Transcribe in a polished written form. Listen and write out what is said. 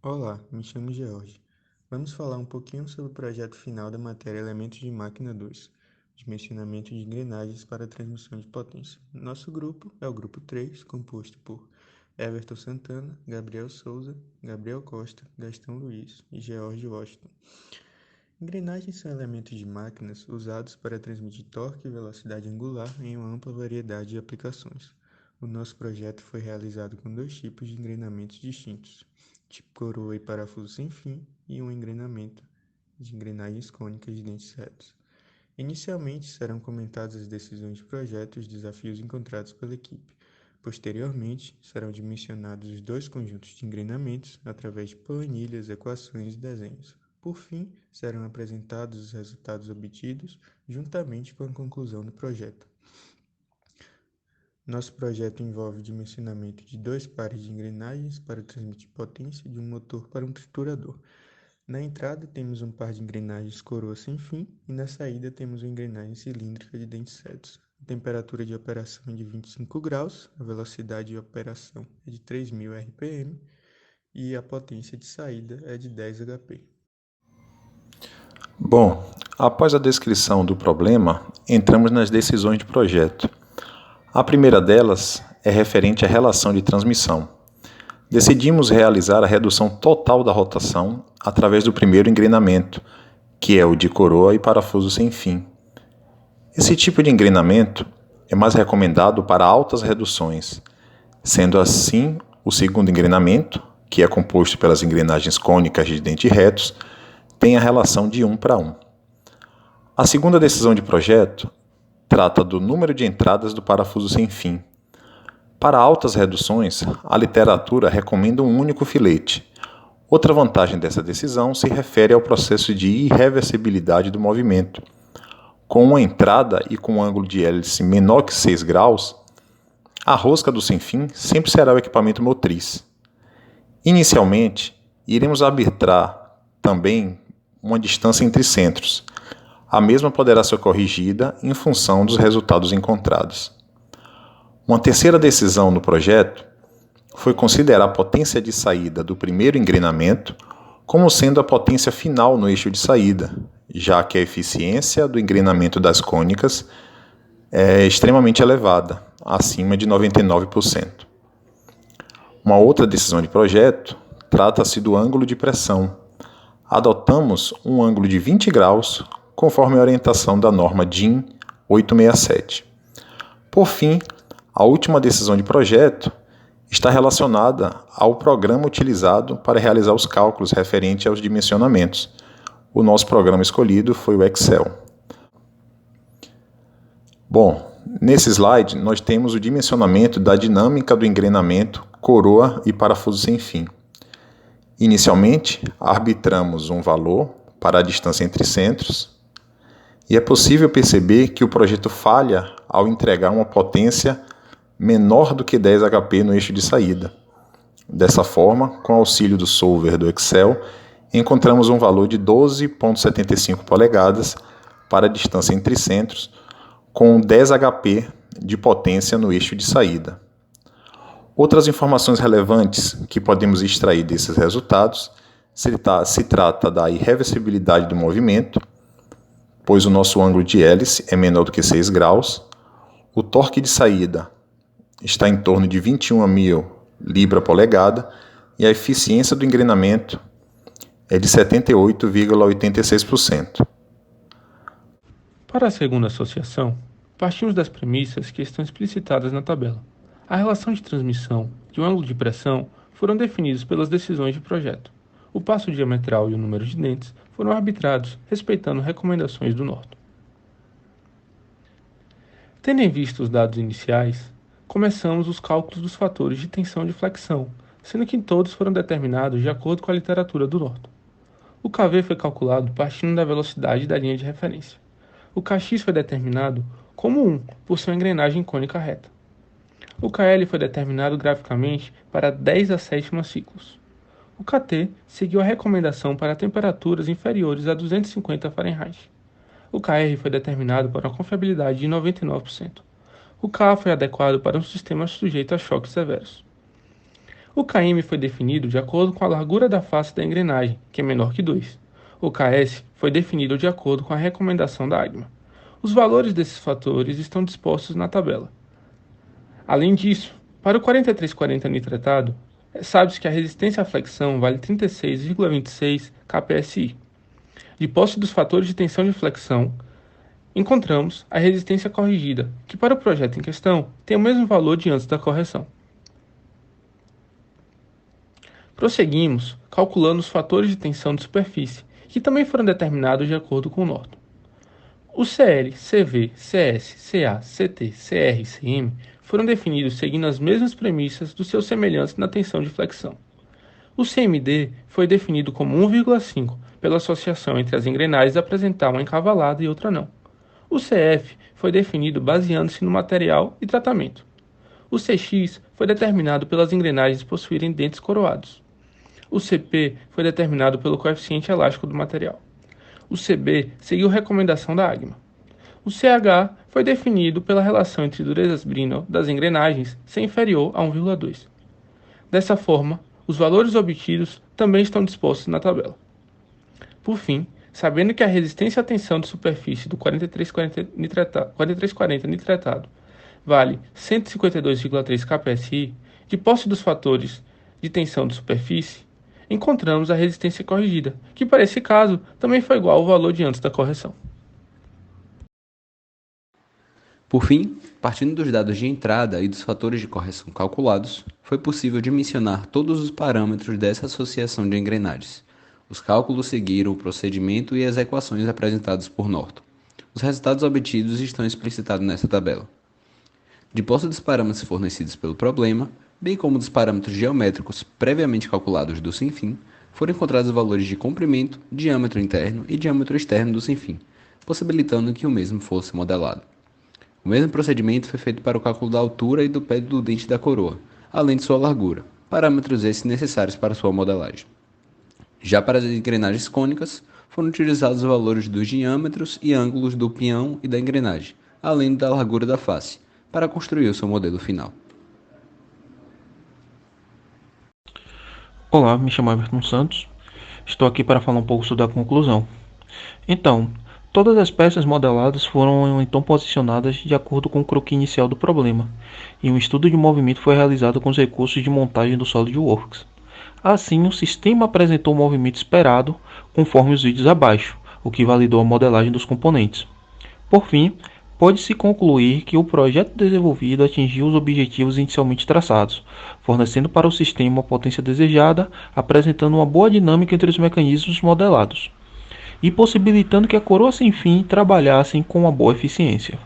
Olá, me chamo George. Vamos falar um pouquinho sobre o projeto final da matéria Elementos de Máquina 2, dimensionamento de engrenagens para transmissão de potência. Nosso grupo é o grupo 3, composto por Everton Santana, Gabriel Souza, Gabriel Costa, Gastão Luiz e George Washington. Engrenagens são elementos de máquinas usados para transmitir torque e velocidade angular em uma ampla variedade de aplicações. O nosso projeto foi realizado com dois tipos de engrenamentos distintos, tipo coroa e parafuso sem fim e um engrenamento de engrenagens cônicas de dentes retos. Inicialmente serão comentadas as decisões de projeto e os desafios encontrados pela equipe. Posteriormente, serão dimensionados os dois conjuntos de engrenamentos através de planilhas, equações e desenhos. Por fim, serão apresentados os resultados obtidos juntamente com a conclusão do projeto. Nosso projeto envolve o dimensionamento de dois pares de engrenagens para transmitir potência de um motor para um triturador. Na entrada temos um par de engrenagens coroa sem fim e na saída temos uma engrenagem cilíndrica de dentes retos. A temperatura de operação é de 25 graus, a velocidade de operação é de 3.000 RPM e a potência de saída é de 10 HP. Bom, após a descrição do problema, entramos nas decisões de projeto. A primeira delas é referente à relação de transmissão. Decidimos realizar a redução total da rotação através do primeiro engrenamento, que é o de coroa e parafuso sem fim. Esse tipo de engrenamento é mais recomendado para altas reduções, sendo assim o segundo engrenamento, que é composto pelas engrenagens cônicas de dentes retos, tem a relação de 1:1. A segunda decisão de projeto trata do número de entradas do parafuso sem fim. Para altas reduções, a literatura recomenda um único filete. Outra vantagem dessa decisão se refere ao processo de irreversibilidade do movimento. Com uma entrada e com um ângulo de hélice menor que 6 graus, a rosca do sem fim sempre será o equipamento motriz. Inicialmente, iremos arbitrar também uma distância entre centros. A mesma poderá ser corrigida em função dos resultados encontrados. Uma terceira decisão no projeto foi considerar a potência de saída do primeiro engrenamento como sendo a potência final no eixo de saída, já que a eficiência do engrenamento das cônicas é extremamente elevada, acima de 99%. Uma outra decisão de projeto trata-se do ângulo de pressão. Adotamos um ângulo de 20 graus, conforme a orientação da norma DIN 867. Por fim, a última decisão de projeto está relacionada ao programa utilizado para realizar os cálculos referentes aos dimensionamentos. O nosso programa escolhido foi o Excel. Bom, nesse slide nós temos o dimensionamento da dinâmica do engrenamento, coroa e parafuso sem fim. Inicialmente, arbitramos um valor para a distância entre centros e é possível perceber que o projeto falha ao entregar uma potência menor do que 10 HP no eixo de saída. Dessa forma, com auxílio do solver do Excel, encontramos um valor de 12,75 polegadas para a distância entre centros, com 10 HP de potência no eixo de saída. Outras informações relevantes que podemos extrair desses resultados se trata da irreversibilidade do movimento, pois o nosso ângulo de hélice é menor do que 6 graus, o torque de saída está em torno de 21.000 libra-polegada e a eficiência do engrenamento é de 78,86%. Para a segunda associação, partimos das premissas que estão explicitadas na tabela. A relação de transmissão e o ângulo de pressão foram definidos pelas decisões de projeto. O passo diametral e o número de dentes foram arbitrados, respeitando recomendações do Norton. Tendo em vista os dados iniciais, começamos os cálculos dos fatores de tensão e de flexão, sendo que todos foram determinados de acordo com a literatura do Norton. O KV foi calculado partindo da velocidade da linha de referência. O KX foi determinado como 1 por sua engrenagem cônica reta. O KL foi determinado graficamente para 10 a 7 ciclos. O KT seguiu a recomendação para temperaturas inferiores a 250 Fahrenheit. O KR foi determinado para uma confiabilidade de 99%. O K foi adequado para um sistema sujeito a choques severos. O km foi definido de acordo com a largura da face da engrenagem, que é menor que 2. O ks foi definido de acordo com a recomendação da AGMA. Os valores desses fatores estão dispostos na tabela. Além disso, para o 4340 nitretado, sabe-se que a resistência à flexão vale 36,26 kPSI. De posse dos fatores de tensão de flexão, encontramos a resistência corrigida, que para o projeto em questão tem o mesmo valor de antes da correção. Prosseguimos calculando os fatores de tensão de superfície, que também foram determinados de acordo com o Norton. Os CL, CV, CS, CA, CT, CR e CM foram definidos seguindo as mesmas premissas dos seus semelhantes na tensão de flexão. O CMD foi definido como 1,5 pela associação entre as engrenagens apresentar uma encavalada e outra não. O CF foi definido baseando-se no material e tratamento. O CX foi determinado pelas engrenagens possuírem dentes coroados. O CP foi determinado pelo coeficiente elástico do material. O CB seguiu a recomendação da AGMA. O CH foi definido pela relação entre durezas Brinell das engrenagens ser inferior a 1,2. Dessa forma, os valores obtidos também estão dispostos na tabela. Por fim, sabendo que a resistência à tensão de superfície do 4340 nitretado vale 152,3 kPSI, de posse dos fatores de tensão de superfície, encontramos a resistência corrigida, que para esse caso também foi igual ao valor de antes da correção. Por fim, partindo dos dados de entrada e dos fatores de correção calculados, foi possível dimensionar todos os parâmetros dessa associação de engrenagens. Os cálculos seguiram o procedimento e as equações apresentadas por Norton. Os resultados obtidos estão explicitados nessa tabela. De posse dos parâmetros fornecidos pelo problema, bem como dos parâmetros geométricos previamente calculados do sem-fim, foram encontrados valores de comprimento, diâmetro interno e diâmetro externo do sem-fim, possibilitando que o mesmo fosse modelado. O mesmo procedimento foi feito para o cálculo da altura e do pé do dente da coroa, além de sua largura, parâmetros esses necessários para sua modelagem. Já para as engrenagens cônicas, foram utilizados os valores dos diâmetros e ângulos do peão e da engrenagem, além da largura da face, para construir o seu modelo final. Olá, me chamo Everton Santos. Estou aqui para falar um pouco sobre a conclusão. Então, todas as peças modeladas foram então posicionadas de acordo com o croquis inicial do problema, e um estudo de movimento foi realizado com os recursos de montagem do SolidWorks. Assim, o sistema apresentou o movimento esperado, conforme os vídeos abaixo, o que validou a modelagem dos componentes. Por fim, pode-se concluir que o projeto desenvolvido atingiu os objetivos inicialmente traçados, fornecendo para o sistema a potência desejada, apresentando uma boa dinâmica entre os mecanismos modelados, e possibilitando que a coroa sem fim trabalhassem com uma boa eficiência.